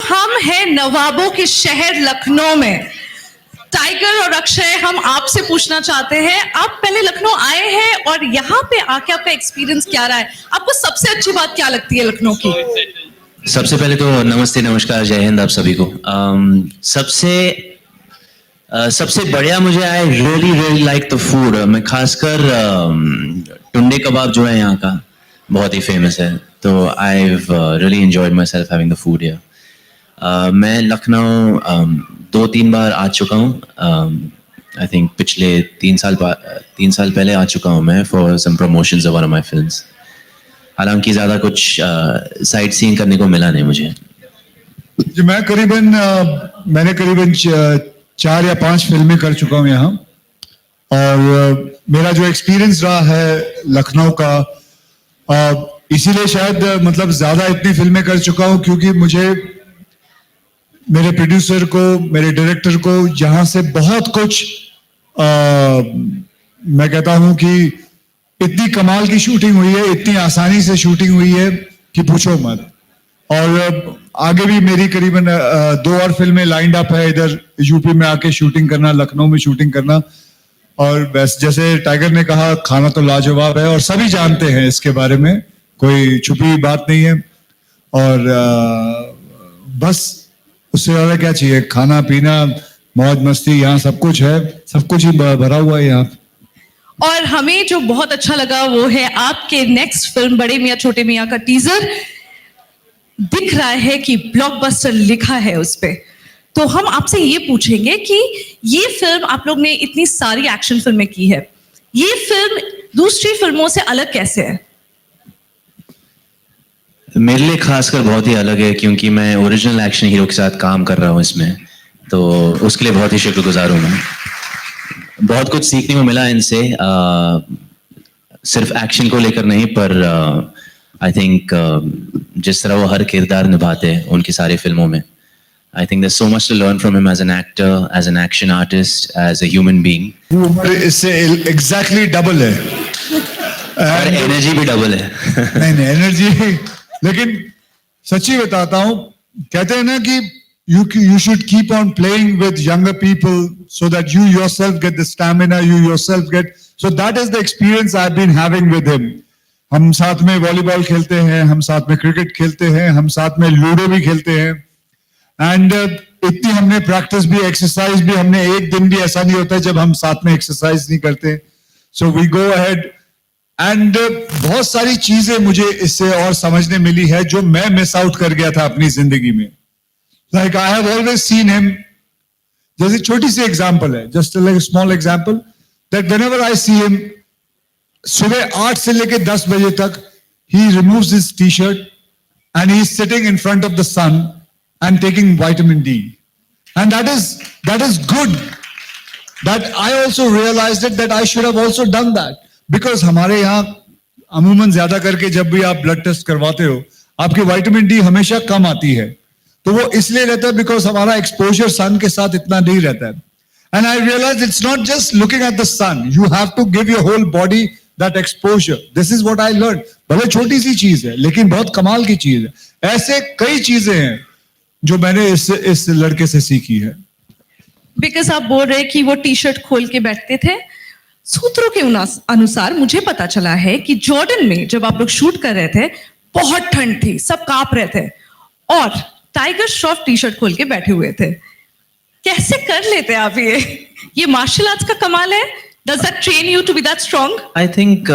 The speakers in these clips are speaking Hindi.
हम हैं नवाबों के शहर लखनऊ में। टाइगर और अक्षय, हम आपसे पूछना चाहते हैं, आप पहले लखनऊ आए हैं और यहाँ पे आके आपका एक्सपीरियंस क्या रहा है? आपको सबसे अच्छी बात क्या लगती है लखनऊ की? सबसे पहले तो नमस्ते, नमस्कार, जय हिंद आप सभी को। सबसे बढ़िया मुझे I really like the food. मैं खासकर टुंडे कबाब जो है यहाँ का बहुत ही फेमस है, तो I really enjoyed my self having the food here. मैं लखनऊ 2-3 बार आ चुका हूँ। आई थिंक पिछले 3 साल पहले आ चुका हूँ मैं for some promotions of one of my films. हालांकि ज़्यादा कुछ साइट सीइंग करने को मिला नहीं मुझे। जी, मैंने करीबन 4 या 5 फिल्में कर चुका हूँ यहाँ, और मेरा जो एक्सपीरियंस रहा है लखनऊ का, इसीलिए शायद मतलब ज़्यादा इतनी फिल्में कर चुका हूँ क्योंकि मुझे मेरे प्रोड्यूसर को, मेरे डायरेक्टर को यहाँ से बहुत कुछ मैं कहता हूँ कि इतनी कमाल की शूटिंग हुई है, इतनी आसानी से शूटिंग हुई है कि पूछो मत। और आगे भी मेरी करीबन 2 और फिल्में लाइंड अप है इधर यूपी में आके शूटिंग करना, लखनऊ में शूटिंग करना। और बस जैसे टाइगर ने कहा, खाना तो लाजवाब है और सभी जानते हैं इसके बारे में, कोई छुपी बात नहीं है। और बस उससे ज़्यादा क्या चाहिए? खाना पीना, मौज मस्ती, यहाँ सब कुछ है, सब कुछ ही भरा हुआ है यहाँ। और हमें जो बहुत अच्छा लगा वो है आपके नेक्स्ट फिल्म बड़े मियाँ छोटे मियाँ का टीजर दिख रहा है कि ब्लॉकबस्टर लिखा है उस पे। तो हम आपसे ये पूछेंगे कि ये फिल्म, आप लोग ने इतनी सारी एक्शन फिल्में की है, ये फिल्म दूसरी फिल्मों से अलग कैसे है? मेरे लिए खासकर बहुत ही अलग है क्योंकि मैं ओरिजिनल एक्शन हीरो के साथ काम कर रहा हूँ इसमें, तो उसके लिए बहुत ही शुक्रगुजार हूँ मैं। बहुत कुछ सीखने को मिला इनसे, सिर्फ एक्शन को लेकर नहीं, पर आई थिंक जिस तरह वो हर किरदार निभाते हैं उनकी सारी फिल्मों में, I think there so much to learn from him as an actor, as an action artist, as a human being. उम्र इससे एग्जैक्टली डबल है और एनर्जी भी डबल है। नहीं एनर्जी, लेकिन सच्ची बताता हूँ, कहते हैं ना कि you should keep on playing with younger people so that you yourself get the stamina, you yourself get, so that is the experience I've been having with him. हम साथ में वॉलीबॉल खेलते हैं, हम साथ में क्रिकेट खेलते हैं, हम साथ में लूडो भी खेलते हैं, एंड इतनी हमने प्रैक्टिस भी, एक्सरसाइज भी, हमने एक दिन भी ऐसा नहीं होता है जब हम साथ में एक्सरसाइज नहीं करते। So we go ahead, and बहुत सारी चीजें मुझे इससे और समझने मिली है जो मैं मिस आउट कर गया था अपनी जिंदगी में। Like I have always seen him, जैसे छोटी सी एग्जाम्पल है, just like a small example, that whenever I see him, सुबह 8 से लेके 10 बजे तक, he removes his t-shirt and he is sitting in front of the sun and taking vitamin D, and that is good. That I also realized it, that I should have also done that, because हमारे यहाँ अमूमन ज्यादा करके जब भी आप ब्लड टेस्ट करवाते हो, आपकी विटामिन डी हमेशा कम आती है, तो वो इसलिए रहता है बिकॉज हमारा एक्सपोजर सन के साथ इतना नहीं रहता है। And I realise it's not just looking at the sun, you have to give your whole body that exposure. This is what I learn. भले छोटी सी चीज है लेकिन बहुत कमाल की चीज है। ऐसे कई चीजें हैं जो मैंने इस लड़के से सीखी है। बिकॉज आप बोल रहे कि वो टी शर्ट खोल के बैठते थे, सूत्रों के अनुसार मुझे पता चला है कि जॉर्डन में जब आप लोग शूट कर रहे थे बहुत ठंड थी, सब कांप रहे थे, और टाइगर श्रॉफ टी शर्ट खोल के बैठे हुए थे। कैसे कर लेते आप ये मार्शल आर्ट्स का कमाल है। Does that train you to be that strong? I think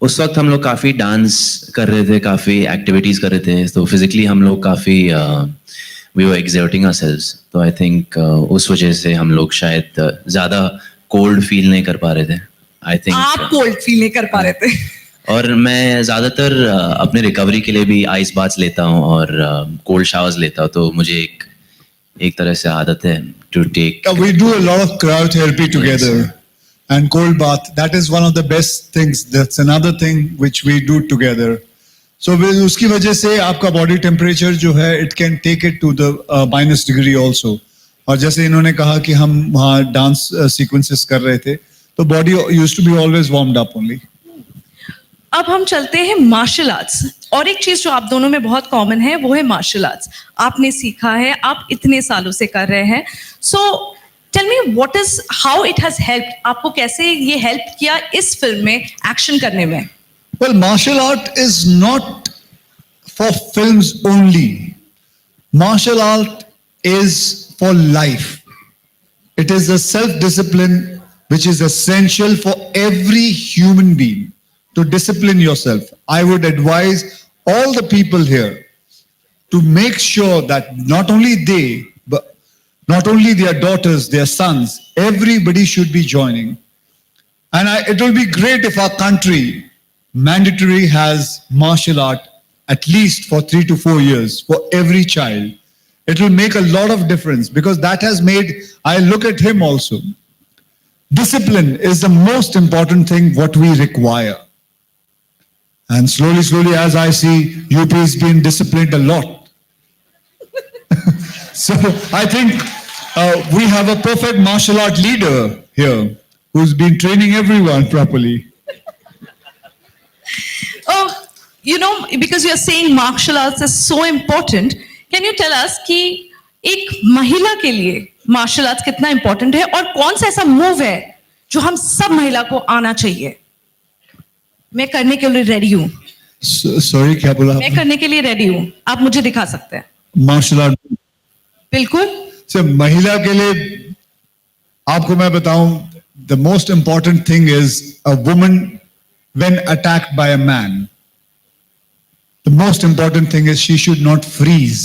उस वक्त हम लोग काफी डांस कर रहे थे, काफी एक्टिविटीज कर रहे थे, तो फिजिकली हम लोग काफी we were exerting ourselves, तो आई थिंक उस वजह से हम लोग शायद ज्यादा कोल्ड फील नहीं कर पा रहे थे। आई थिंक आप कोल्ड फील नहीं कर पा रहे थे। और मैं ज़्यादातर अपने रिकवरी के लिए भी आइस बाथ्स लेता हूँ और कोल्ड शावर्स लेता हूँ, तो मुझे एक तरह से आदत है to take. We do a lot of cryotherapy together, and cold bath, that is one of the best things. That's another thing which we do together. So उसकी वजह से आपका बॉडी टेम्परेचर जो है, it can take it to the minus degree also. और जैसे इन्होंने कहा कि हम वहाँ डांस सीक्वेंसेस कर रहे थे, तो body used to be always warmed up only. अब हम चलते हैं मार्शल आर्ट्स। और एक चीज जो आप दोनों में बहुत कॉमन है वो है मार्शल आर्ट्स। आपने सीखा है, आप इतने सालों से कर रहे हैं। So tell me what is how it has helped, आपको कैसे ये हेल्प किया इस फिल्म में एक्शन करने में? Well, martial art is not for films only. Martial art is for life. It is a self-discipline which is essential for every human being to discipline yourself. I would advise all the people here to make sure that not only they, but not only their daughters, their sons, everybody should be joining. And it will be great if our country mandatory has martial art at least for 3 to 4 years for every child. It will make a lot of difference because that has made, I look at him also. Discipline is the most important thing what we require. And slowly as I see, UP is being disciplined a lot. So I think we have a perfect martial art leader here who's been training everyone properly. Oh, you know, because you are saying martial arts is so important, can you tell us कि एक महिला के लिए मार्शल आर्ट्स कितना इंपॉर्टेंट है और कौन सा ऐसा मूव है जो हम सब महिला को आना चाहिए? मैं करने के लिए रेडी हूँ। Sorry, क्या बोला? मैं करने के लिए रेडी हूँ, आप मुझे दिखा सकते हैं। मार्शल आर्ट बिल्कुल। से महिला के लिए आपको मैं बताऊं, the most important thing is a woman when attacked by a man. The most important thing is she should not freeze.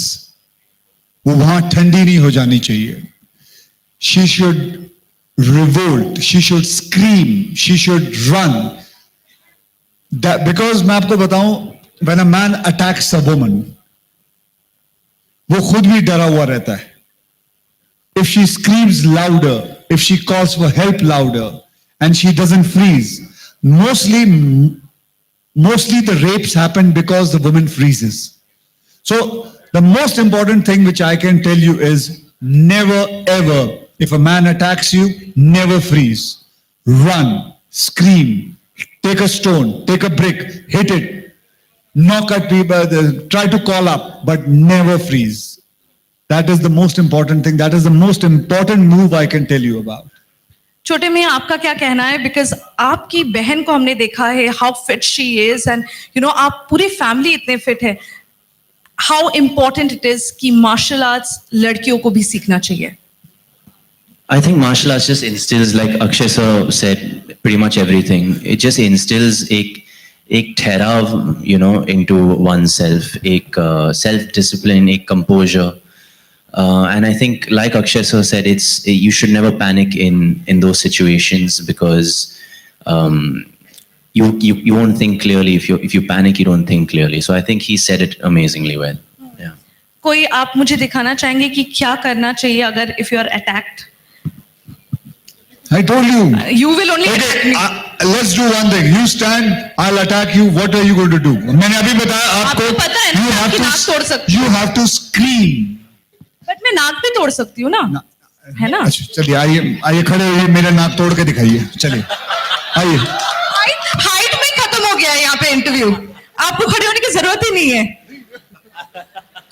वो वहां ठंडी नहीं हो जानी चाहिए. She should revolt. She should scream. She should run. That, because मैं आपको बताऊं, when a man attacks a woman, वो खुद भी डरा हुआ रहता है. If she screams louder, if she calls for help louder, and she doesn't freeze, mostly the rapes happen because the woman freezes. So the most important thing which I can tell you is never ever, if a man attacks you, never freeze. Run, scream, take a stone, take a brick, hit it, knock at people, try to call up, but never freeze. That is the most important thing. That is the most important move I can tell you about. छोटे मियाँ, आपका क्या कहना है? बिकॉज आपकी बहन को हमने देखा है, how fit she is, and you know आप पूरी फैमिली इतने फिट है. हाउ इम्पोर्टेंट इट इज कि मार्शल आर्ट्स लड़कियों को भी सीखना चाहिए? I think martial arts just instills, like Akshay sir said, pretty much everything. It just instills एक ठहराव, you know, into oneself, एक self-discipline, एक composure. And I think, like Akshay sir said, you should never panic in those situations because you won't think clearly. If you panic, you don't think clearly. So I think he said it amazingly well. Yeah. कोई आप मुझे दिखाना चाहेंगे कि क्या करना चाहिए अगर if you are attacked? I told you. You will only attack Okay, me. let's do one thing. You stand, I'll attack you. What are you going to do? मैंने अभी बताया आपको. आपको पता है ना, You मैं have आपकी to. नाक तोड़ सकती You have to scream. But मैं नाक भी तोड़ सकती हूँ ना, है ना? अच्छा चलिए, आइए खड़े होइए, मेरा नाक तोड़ के दिखाइए. चलिए आइए. हाइट में खत्म हो गया है यहाँ पे इंटरव्यू. आपको खड़े होने की जरूरत ही नहीं है,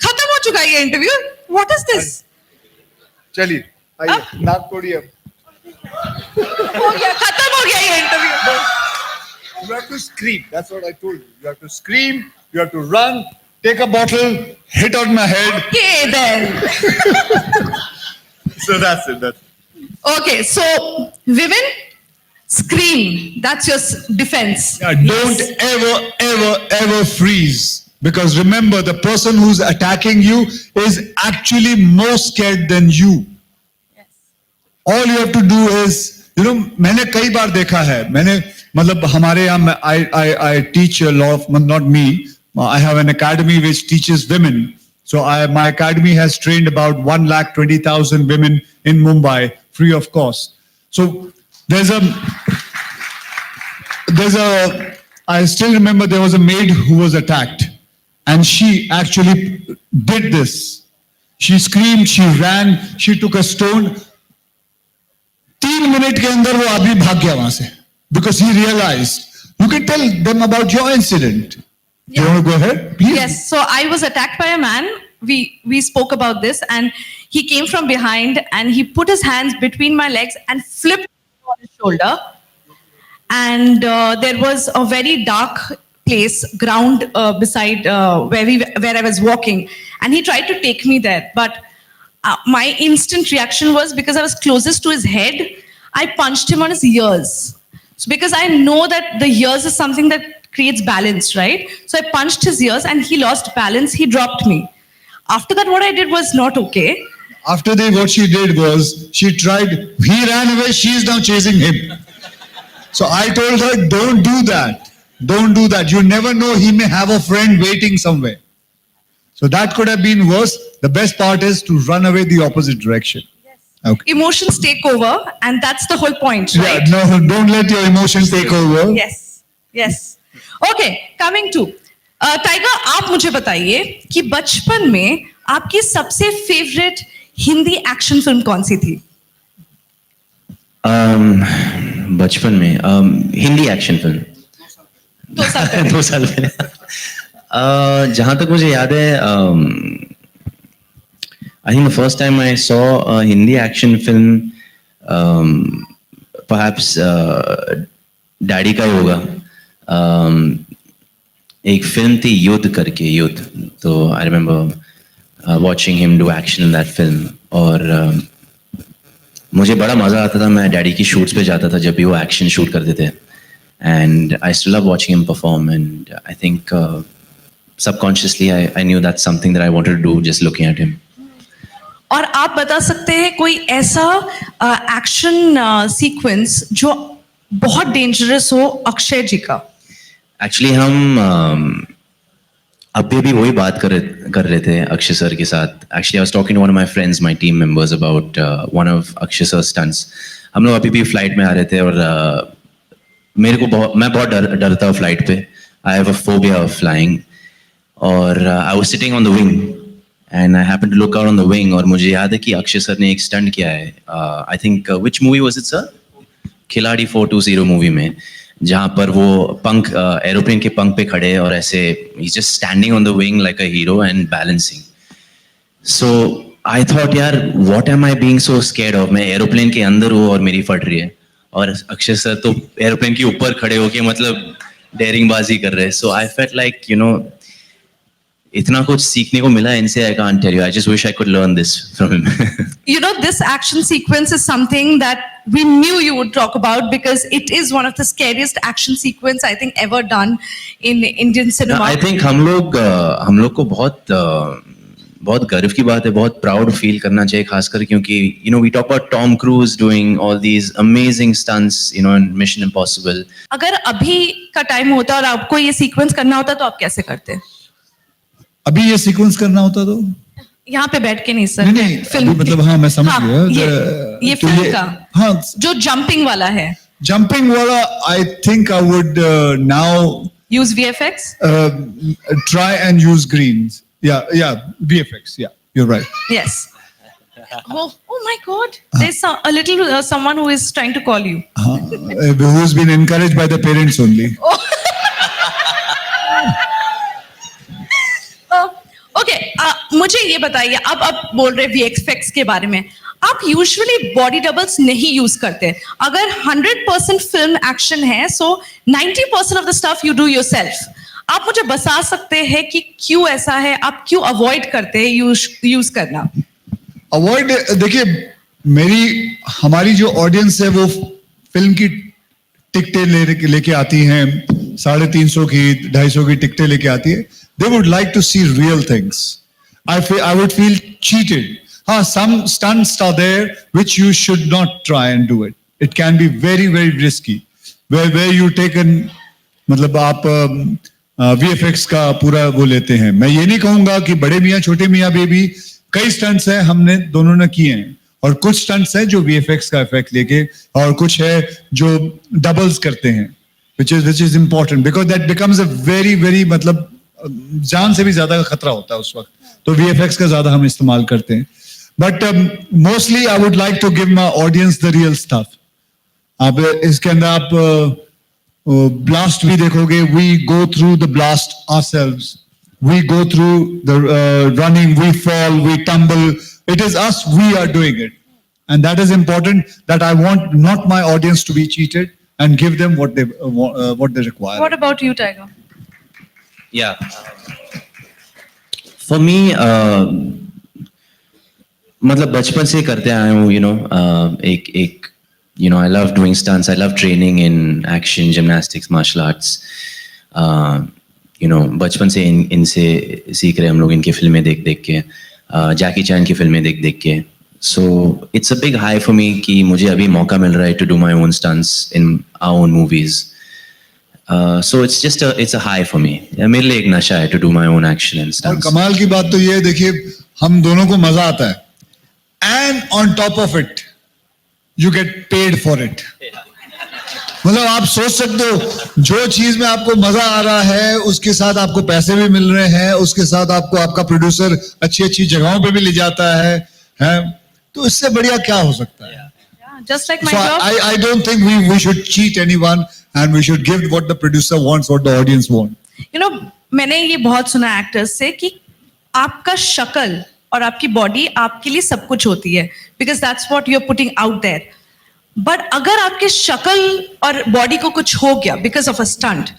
खत्म हो चुका है ये इंटरव्यू. What is this? चलिए आइए, नाक तोड़िए. हो गया, खत्म हो गया ये interview. You have to scream. That's what I told you. You have to scream. You have to run. Take a bottle, hit on my head. Okay then. So that's it. Okay, so women, scream. That's your defense. Yeah, don't ever freeze. Because remember, the person who's attacking you is actually more scared than you. Yes. All you have to do is, you know, मैंने कई बार देखा है. मैंने मतलब हमारे यहाँ I teach a lot of, not me. I have an academy which teaches women. So my academy has trained about 1,20,000 women in Mumbai free of cost. So I still remember there was a maid who was attacked and she actually did this. She screamed, she ran, she took a stone. 3 minute के अंदर वो आदमी भाग गया वहां से because he realized You can tell them about your incident. You Yeah. want to go ahead? Please. Yes, so I was attacked by a man. We spoke about this, and he came from behind and he put his hands between my legs and flipped on his shoulder. And there was a very dark place, ground beside where I was walking, and he tried to take me there. But my instant reaction was, because I was closest to his head, I punched him on his ears. So because I know that the ears is something that creates balance, right? So I punched his ears and he lost balance. He dropped me. After that, what I did was not okay. After that, what she did was she tried. He ran away. She is now chasing him. So I told her, don't do that. Don't do that. You never know. He may have a friend waiting somewhere. So that could have been worse. The best part is to run away the opposite direction. Okay. Emotions take over, and that's the whole point, Yeah, right? no, don't let your emotions take over. Yes, yes. Okay, coming to tiger, आप मुझे बताइए कि बचपन में आपकी सबसे फेवरेट हिंदी एक्शन फिल्म कौन सी थी? बचपन में हिंदी एक्शन फिल्म 2 साल पहले। 2 साल पहले जहाँ तक मुझे याद है I think the first time I saw a Hindi action film perhaps daddy का ही होगा एक फिल्म थी युद्ध करके युद्ध तो I remember watching him do action in that film और मुझे बड़ा मज़ा आता था मैं डैडी की शूट्स पे जाता था जब भी वो एक्शन शूट करते थे and I still love watching him perform and I think subconsciously I knew that's something that I wanted to do just looking at him और आप बता सकते हैं कोई ऐसा एक्शन सीक्वेंस जो बहुत डेंजरस हो अक्षय जी का? एक्चुअली हम अभी भी वही बात कर रहे थे अक्षय सर के साथ. Actually I was talking to one of my friends, my team members about one of Akshay sir stunts. हम लोग अभी भी फ्लाइट में आ रहे थे और मैं बहुत डरता हूँ फ्लाइट पे. I have a phobia of flying और I was sitting on the wing and I happened to look out on the wing और मुझे याद है कि अक्षय सर ने एक स्टंट किया है. I think which movie was it sir? खिलाड़ी 420 मूवी में, जहाँ पर वो पंख एरोप्लेन के पंख पे खड़े और ऐसे ही just standing on the wing like a hero and balancing. So I thought यार what am I being so scared of. मैं एरोप्लेन के अंदर हूँ और मेरी फट रही है और अक्षय सर तो एरोप्लेन के ऊपर खड़े होके मतलब डेयरिंग बाजी कर रहे हैं. So I felt like you know इतना कुछ सीखने को मिला इनसे. I can't tell you. I just wish I could learn this from him. You know, this action sequence is something that we knew you would talk about because it is one of the scariest action sequence I think ever done in Indian cinema. I think हम लोग को बहुत गर्व की बात है, बहुत प्राउड फील करना चाहिए, खासकर क्योंकि you know we talk about Tom Cruise doing all these amazing stunts, you know, in Mission Impossible. अगर अभी का टाइम होता और आपको ये सीक्वेंस करना होता तो आप कैसे करते? अभी ये सीक्वेंस करना होता तो यहाँ पे बैठ के नहीं सर. नहीं फिल्म मतलब हाँ मैं समझ गया. ये तो फिल्म का हाँ जो जंपिंग वाला है. जंपिंग वाला I think I would now use VFX. try and use greens. Yeah, VFX. Yeah, you're right. Yes. Oh my God! There's a little someone who is trying to call you. Who's been encouraged by the parents only. Okay, मुझे ये बताइए, अब आप बोल रहे VFX के बारे में, आप यूजुअली बॉडी डबल्स नहीं यूज करते. अगर 100% फिल्म एक्शन है सो 90% of the stuff you do yourself. आप मुझे बता सकते हैं कि क्यों ऐसा है, आप क्यों अवॉइड करते हैं यूज करना? अवॉइड देखिए, हमारी जो ऑडियंस है वो फिल्म की टिकटें लेके आती हैं, 350 की 250 की टिकटें लेके आती है. They would like to see real things. I would feel cheated. Some stunts are there which you should not try and do it. It can be very, very risky. Where you take मतलब आप VFX का पूरा वो लेते हैं. मैं ये नहीं कहूंगा कि बड़े मियाँ छोटे मियाँ भी कई स्टंट्स हैं हमने दोनों ने किए हैं और कुछ स्टंट्स हैं जो VFX का इफेक्ट लेके और कुछ है जो डबल्स करते हैं, which is important because that becomes a very, very मतलब जान से भी ज्यादा का खतरा होता है उस वक्त. तो VFX का ज्यादा हम इस्तेमाल करते हैं. But mostly I would like to give my audience the real stuff. आप इसके अंदर आप ब्लास्ट भी देखोगे, we go through the blast ourselves, we go through the running, we fall, we tumble, it is us, we are doing it, and that is important, that I want not my audience to be cheated and give them what they require. What about you, Tiger? Yeah. For me, मतलब बचपन से करते आया हूँ, एक I love doing stunts, I love training in action, gymnastics, martial arts. बचपन से इनसे सीख रहे हम लोग, इनकी फिल्में देख देख के, जैकी चैन की फिल्में देख देख के. So it's a big high for me कि मुझे अभी मौका मिल रहा है to do my own stunts in our own movies. So it's a high for me. मेरे लिए एक नशा है to do my own action and और stunts. कमाल की बात तो ये है, देखिए हम दोनों को मजा आता है, and on top of it you get paid for it. मतलब आप सोच सकते हो, जो चीज में आपको मजा आ रहा है उसके साथ आपको पैसे भी मिल रहे हैं, उसके साथ आपको आपका प्रोड्यूसर अच्छी अच्छी जगहों पे भी ले जाता है, तो इससे बढ़िया क्या हो सकता है? Yeah, just like my So job. I don't think we should cheat anyone, and we should give what the producer wants, what the audience want. मैंने ये बहुत सुना एक्टर्स से कि आपका शक्ल और आपकी बॉडी आपके लिए सब कुछ होती है, because that's what you are putting out there. But अगर आपके शक्ल और बॉडी को कुछ हो गया because of a stunt,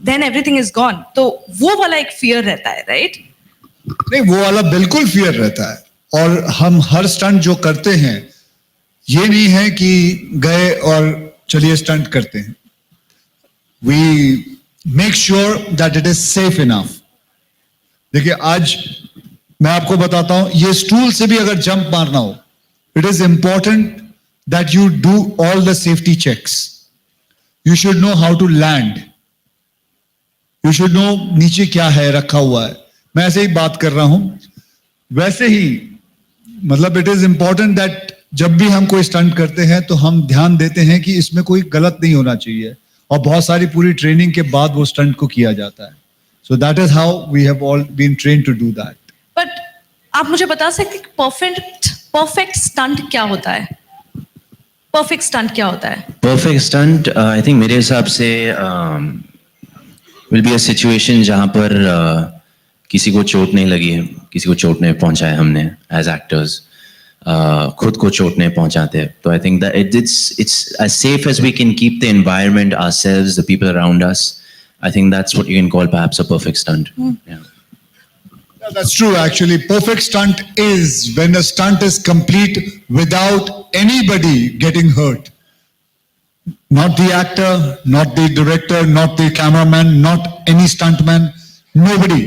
then everything is gone. तो वो वाला एक फियर रहता है, राइट? नहीं, वो वाला बिल्कुल फियर रहता है. और हम हर स्टंट जो करते हैं, ये नहीं है कि गए और चलिए स्टंट करते हैं. We make sure that it is safe enough. देखिए आज मैं आपको बताता हूं, ये स्टूल से भी अगर जंप मारना हो, it is important that you do all the safety checks. You should know how to land, you should know नीचे क्या है रखा हुआ है. मैं ऐसे ही बात कर रहा हूं, वैसे ही मतलब इट इज इंपॉर्टेंट दैट जब भी हम कोई स्टंट करते हैं तो हम ध्यान देते हैं कि इसमें कोई गलत नहीं होना चाहिए, और बहुत सारी पूरी ट्रेनिंग के बाद वो स्टंट को किया जाता है. So that is how we have all been trained to do that. But आप मुझे बता सकते हैं परफेक्ट स्टंट क्या होता है? परफेक्ट स्टंट क्या होता है? Perfect stunt, I think मेरे हिसाब से will be a situation जहाँ पर किसी को चोट नहीं लगी है, किसी को चोट नहीं पहुंचाया हमने as actors, खुद को चोट नहीं पहुंचाते. तो I think that it's as safe as we can keep the environment, ourselves, the people around us. I think that's what you can call perhaps a perfect stunt. Yeah. Yeah, that's true. Actually, perfect stunt is when a stunt is complete without anybody getting hurt. Not the actor, not the director, not the cameraman, not any stuntman, nobody.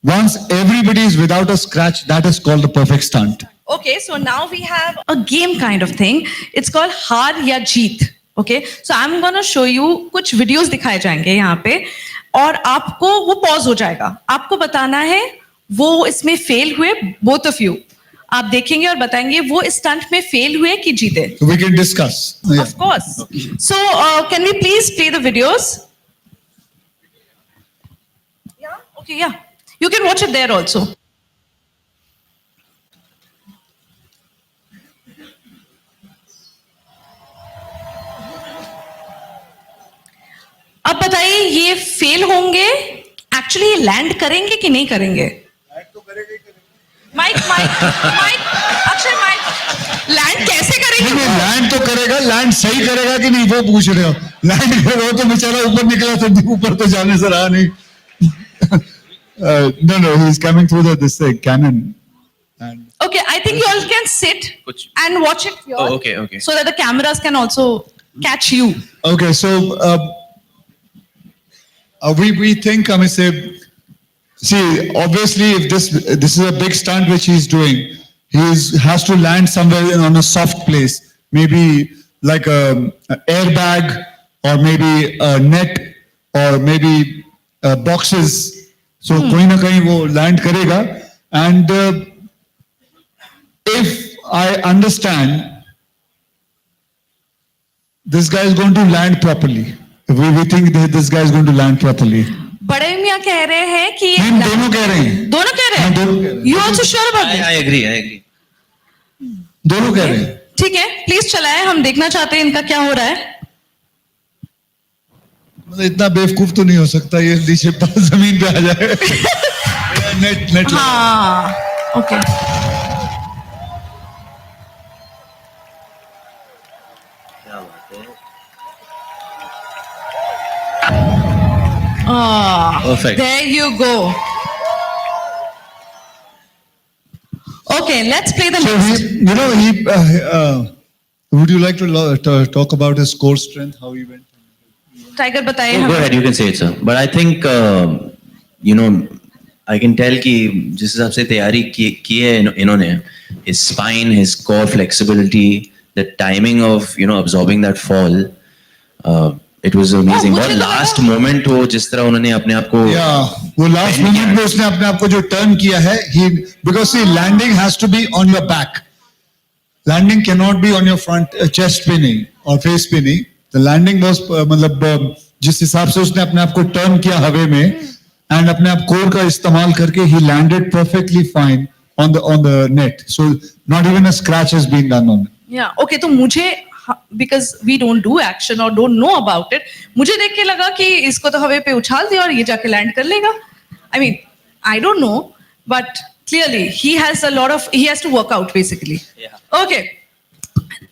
Once everybody is without a scratch, that is called the perfect stunt. Okay, so now we have a game kind of thing. It's called हार या जीत. Okay, so I'm gonna show you कुछ videos दिखाए जाएंगे यहाँ पे, और आपको वो पॉज हो जाएगा. आपको बताना है वो इसमें फेल हुए, both of you. आप देखेंगे और बताएंगे वो इस स्टंट में फेल हुए कि जीते. So we can discuss. Yeah. Of course. So can we please play the videos? Yeah. Okay. Yeah. You can watch it there also. अब बताइए ये फेल होंगे, एक्चुअली ये लैंड करेंगे कि नहीं करेंगे? माइक अक्षय माइक, लैंड कैसे करेंगे? नहीं, लैंड तो करेगा, लैंड सही करेगा कि नहीं वो पूछ रहे हो. लैंड करेगा तो बेचारा ऊपर निकला तो ऊपर तो जाने से रहा नहीं. No, he is coming through this cannon. And Okay, I think you all can sit and watch it here. Oh, okay. So that the cameras can also catch you. okay, so we think, I mean, see, obviously, if this is a big stunt which he's doing, has to land somewhere on a soft place, maybe like a airbag, or maybe a net, or maybe boxes. So कोई ना कहीं वो land करेगा. And if I understand, this guy is going to land properly. We think that this guy is going to land properly. बड़े मियाँ कह रहे हैं कि नहीं, हम दोनों कह रहे हैं. दोनों कह रहे हाँ, दोनों कह हैं. रहे हैं. You also sure about this? I agree. दोनों कह रहे हैं. ठीक है, प्लीज चलाएं, हम देखना चाहते हैं इनका क्या हो रहा है. मतलब इतना बेवकूफ तो नहीं हो सकता ये नीचे जमीन पे आ जाए. Net net. हाँ okay Perfect. there you go. Okay, let's play the So next. would you like to talk about his core strength, how he went? Tiger बताइए Go हमें. ahead, you can say it, sir. But I think, I can tell कि जिस हिसाब से तैयारी की है इन्होंने, his spine, his core flexibility, the timing of absorbing that fall, it was amazing. मुझे और लगा- last moment वो जिस तरह उन्होंने अपने आप को वो लास्ट मोमेंट में उसने अपने आप को जो टर्न किया है, because see, landing has to be on your back. Landing cannot be on your front chest पे नहीं और face पे नहीं. The landing was मतलब जिस हिसाब से उसने अपने आप को टर्न किया हवे में and अपने आप कोर का इस्तेमाल करके he landed perfectly fine on the net. So not even a scratch has been done on it. Yeah, okay, तो मुझे because we don't do action or don't know about it, मुझे देख के लगा कि इसको तो हवे पे उछाल दिया और ये जाके लैंड कर लेगा. I mean, I don't know, but clearly he has to work out basically. Yeah. Okay,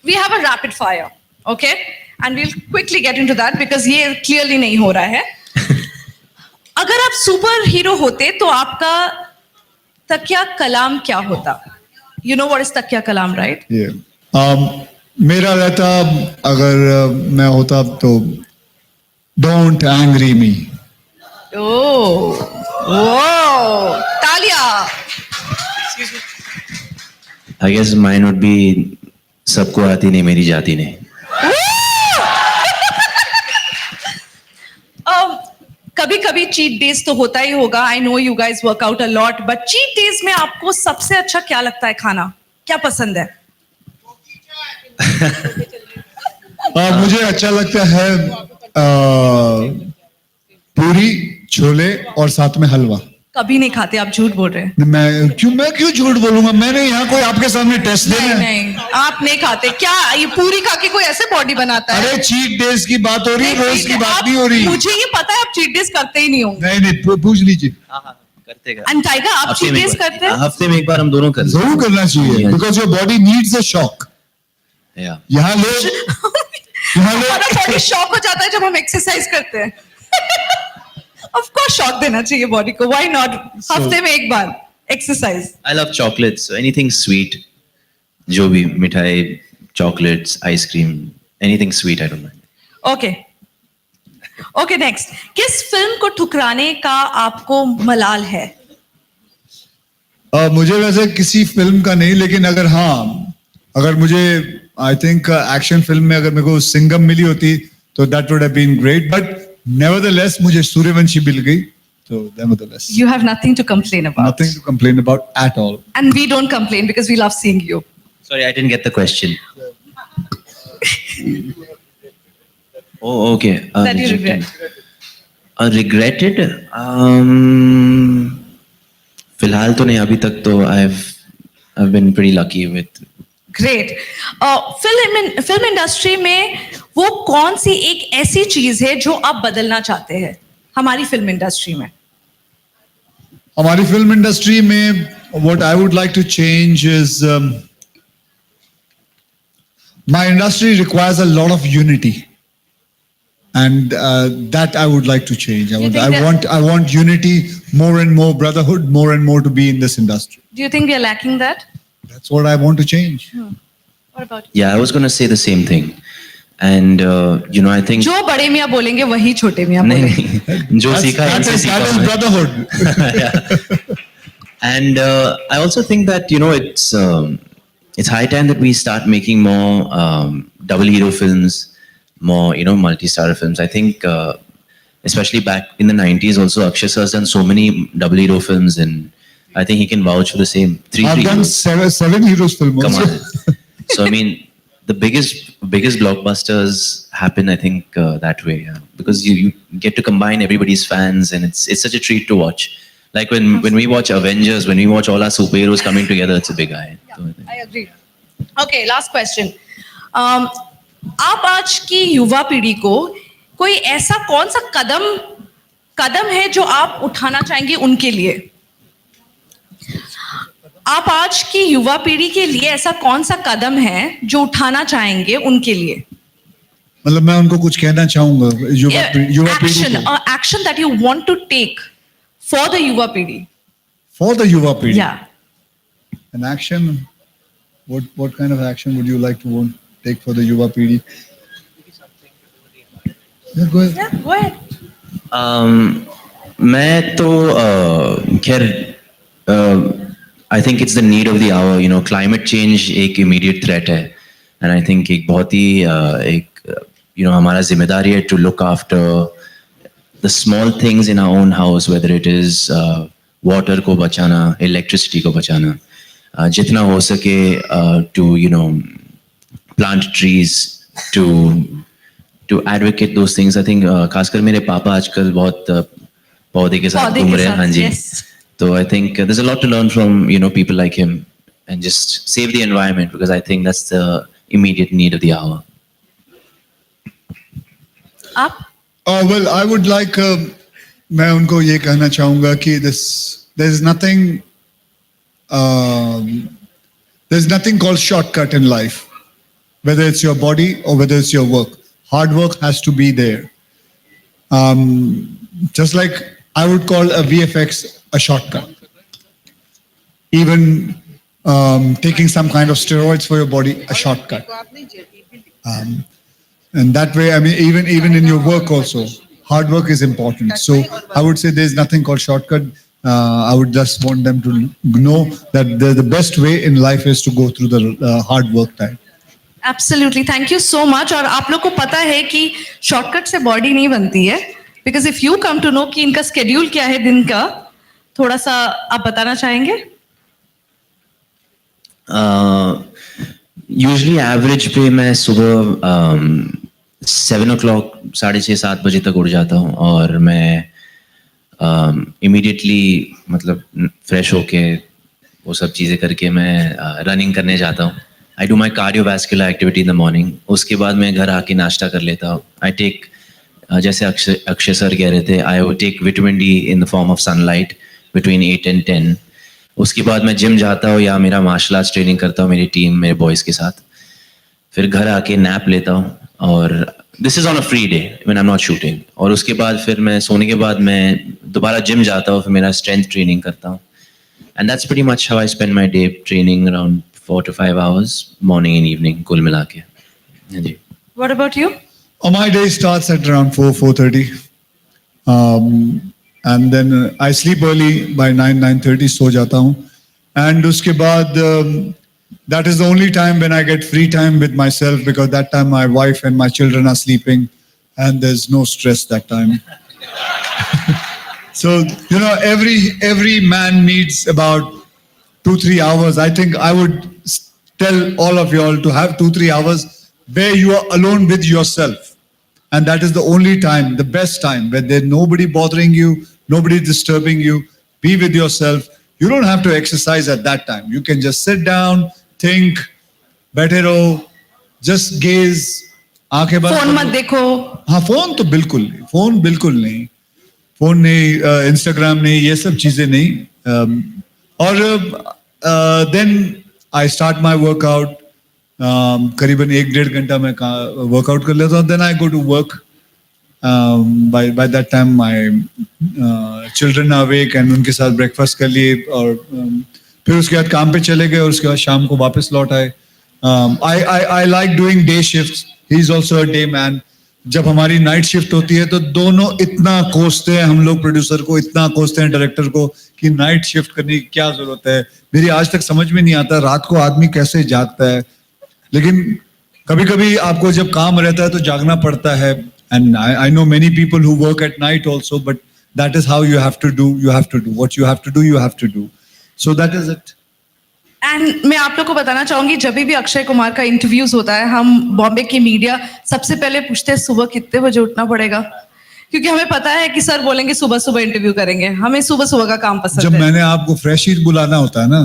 we have a rapid fire, okay, and we'll quickly get into that because ये clearly नहीं हो रहा है. अगर आप सुपर हीरो होते तो आपका तकिया कलाम क्या होता? You know what is तकिया कलाम, right? Yeah. मेरा रहता अगर मैं होता तो don't angry me. Oh, whoa, Talya. I guess mine would be सबको आती नहीं मेरी जाती नहीं. कभी कभी चीट डेज तो होता ही होगा. I know you guys work out a lot, but cheat days में आपको सबसे अच्छा क्या लगता है खाना? क्या पसंद है? मुझे अच्छा लगता है पूरी, छोले और साथ में हलवा. कभी नहीं खाते, आप झूठ बोल रहे हैं. मैं क्यों झूठ बोलूंगा? मैंने यहाँ कोई आपके सामने टेस्ट देना है? नहीं, आप नहीं खाते क्या? ये पूरी खा के कोई ऐसे बॉडी बनाता है? अरे चीट डेज की बात हो रही है, रोज की बात नहीं हो रही. मुझे ये पता है आप चीट डेज करते ही नहीं होंगे. नहीं पूछ लीजिए. करते हैं. एंड टाइगर, आप हफ्ते चीट में एक डेज बार. करते हैं? हफ्ते में एक बार हम दोनों करते हैं. जरूर करना चाहिए Yeah. Because your body needs a shock. Yeah. यहाँ लोग हमारा बॉडी शॉक हो जाता है जब हम एक्सरसाइज करते हैं. ऑफ कोर्स शॉक देना चाहिए बॉडी को. Why not? हफ्ते में एक बार exercise. I love chocolates, so anything sweet. जो भी मिठाई, chocolates, ice cream, anything sweet, I don't mind. Okay okay, next. किस फिल्म को ठुकराने का आपको मलाल है? मुझे वैसे किसी फिल्म का नहीं, लेकिन अगर मुझे आई थिंक एक्शन फिल्म में अगर मेरे को सिंघम मिली होती तो that would have been great. But nevertheless मुझे सूर्यवंशी मिल गई, तो nevertheless You have nothing to complain about. nothing to complain about at all. And we don't complain because we love seeing you. Sorry, I didn't get the question. Oh, okay. That you regret. Regretted? फिलहाल तो नहीं, अभी तक तो I've been pretty lucky with. Great. Film industry में वो कौन सी एक ऐसी चीज है जो आप बदलना चाहते हैं हमारी फिल्म इंडस्ट्री में? हमारी फिल्म इंडस्ट्री में what I would like to change is my industry requires a lot of unity, and that I would like to change. I want unity, more and more brotherhood, more and more to be in this industry. Do you think we are lacking that? That's what I want to change. What about you? Yeah, I was going to say the same thing. And I think जो बड़े मियाँ बोलेंगे वही छोटे मियाँ नहीं बोलेंगे. नहीं जो सीखा है इनसे सीखा That is हमने. brotherhood. Yeah. And I also think that it's high time that we start making more double hero films, more multi-star films. I think especially back in the 90s also Akshay sir has done so many double hero films, and I think he can vouch for the same. I've done seven heroes film Come also. on. So I mean, the biggest blockbusters happen, I think, that way, yeah. Because you get to combine everybody's fans, and it's such a treat to watch. Like when we watch Avengers, when we watch all our superheroes coming together, it's a big eye. So I think- I agree. Okay, last question. आप आज की युवा पीढ़ी को कोई ऐसा कौन सा कदम है जो आप उठाना चाहेंगे उनके लिए? आप आज की युवा पीढ़ी के लिए ऐसा कौन सा कदम है जो उठाना चाहेंगे उनके लिए? मतलब मैं उनको कुछ कहना चाहूंगा युवा पीढ़ी Action that you want to take for the युवा पीढ़ी. for the युवा पीढ़ी. Yeah. An action. What kind of action would you like to take for the युवा पीढ़ी? Yeah, go ahead. Yeah, go ahead. मैं तो खैर I think it's the need of the hour. You know, climate change एक इमीडिएट थ्रेट है, एंड आई थिंक एक बहुत ही हमारा जिम्मेदारी है to look after the small things in our own house, whether it is water को बचाना, इलेक्ट्रिसिटी को बचाना, जितना हो सके to plant trees, to advocate those things. I think खासकर मेरे पापा आजकल बहुत पौधे के साथ घूम रहे हैं. हाँ जी. So I think there's a lot to learn from people like him, and just save the environment, because I think that's the immediate need of the hour. आप? Well, I would like मैं उनको ये कहना चाहूँगा कि there's nothing called shortcut in life, whether it's your body or whether it's your work. Hard work has to be there. Just like I would call a VFX a shortcut. Even taking some kind of steroids for your body, a shortcut. And that way, I mean, even in your work also, hard work is important. So I would say there's nothing called shortcut. I would just want them to know that the best way in life is to go through the hard work time. Absolutely. Thank you so much. और आप लोग को पता है कि शॉर्टकट से बॉडी नहीं बनती है. Because if you come to know कि इनका स्केड्यूल क्या है दिन का, थोड़ा सा आप बताना चाहेंगे? यूजुअली एवरेज पे मैं सुबह 7 o'clock 6:30-7 बजे तक उठ जाता हूँ, और मैं इमीडिएटली मतलब फ्रेश होके वो सब चीज़ें करके मैं रनिंग करने जाता हूँ. I do my cardiovascular activity in the morning. उसके बाद मैं घर आके नाश्ता कर लेता हूँ. आई टेक, जैसे अक्षय सर कह रहे थे, I would take vitamin D in the form of sunlight between 8 and 10. उसके बाद मैं जिम जाता हूँ या मेरा मार्शल आर्ट्स ट्रेनिंग करता हूँ मेरी टीम, मेरे बॉयज़ के साथ. फिर घर आके नैप लेता हूँ, और this is on a free day when I am not shooting. और उसके बाद फिर मैं सोने के बाद मैं दोबारा जिम जाता हूँ, फिर मेरा स्ट्रेंथ ट्रेनिंग करता हूँ. And that's pretty much how I spend my day, training around 4 to 5 hours morning and evening कुल मिला के. हाँ जी. What about you? My day starts at around 4:30. And then I sleep early by 9:30 सो जाता हूँ. And उसके बाद that is the only time when I get free time with myself, because that time my wife and my children are sleeping and there's no stress that time. So every man needs about 2-3 hours. I think I would tell all of you all to have 2-3 hours where you are alone with yourself. And that is the only time, the best time, where there's nobody bothering you, nobody disturbing you. Be with yourself. You don't have to exercise at that time. You can just sit down, think, बैठे रहो, just gaze. आंखें बंद. फोन मत देखो. हाँ, फोन तो बिल्कुल नहीं. फोन बिल्कुल नहीं. फोन नहीं, इंस्टाग्राम नहीं, ये सब चीजें नहीं. और then I start my workout. करीबन 1-1.5 घंटा मैं वर्कआउट कर लेता हूँ. Then I go to work. By that time my children are awake and उनके साथ breakfast कर लिए, और फिर उसके बाद काम पे चले गए, और उसके बाद शाम को वापस लौट आए. I like doing day shifts. He is also a day man. जब हमारी नाइट शिफ्ट होती है तो दोनों इतना कोसते हैं, हम लोग प्रोड्यूसर को इतना कोसते हैं, डायरेक्टर को, कि नाइट शिफ्ट करने की क्या जरूरत है. मेरी आज तक समझ में नहीं आता रात को आदमी कैसे जागता है. लेकिन कभी कभी आपको जब काम रहता है तो जागना पड़ता है. And I know many people who work at night also, but that is how you have to do. You have to do what you have to do. You have to do. So that is it. And मैं आप लोग को बताना चाहूंगी, जब भी अक्षय कुमार का इंटरव्यूज होता है, हम बॉम्बे की मीडिया सबसे पहले पूछते हैं सुबह कितने बजे उठना पड़ेगा, क्योंकि हमें पता है कि सर बोलेंगे सुबह सुबह इंटरव्यू करेंगे. हमें सुबह सुबह का काम पसंद है. जब मैंने आपको फ्रेश ही बुलाना होता है ना,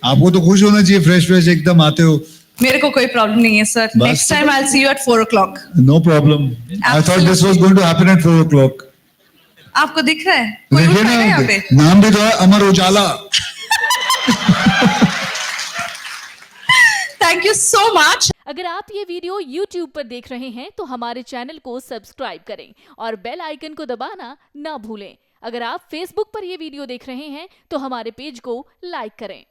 आपको तो खुश होना चाहिए, फ्रेश एकदम आते हो. मेरे को कोई प्रॉब्लम नहीं है सर. बस नेक्स्ट तो time I will see you at 4 o'clock. No problem. I thought this was going to happen at 4 o'clock. आपको दिख रहा है कोई देखिए उठाएगा यहाँ पे? ना, नाम भी तो है Amar Ujala. Thank you so much. अगर आप ये वीडियो YouTube पर देख रहे हैं तो हमारे चैनल को सब्सक्राइब करें और बेल आइकन को दबाना ना भूलें. अगर आप Facebook पर ये वीडियो देख रहे हैं तो हमारे पेज को लाइक करें.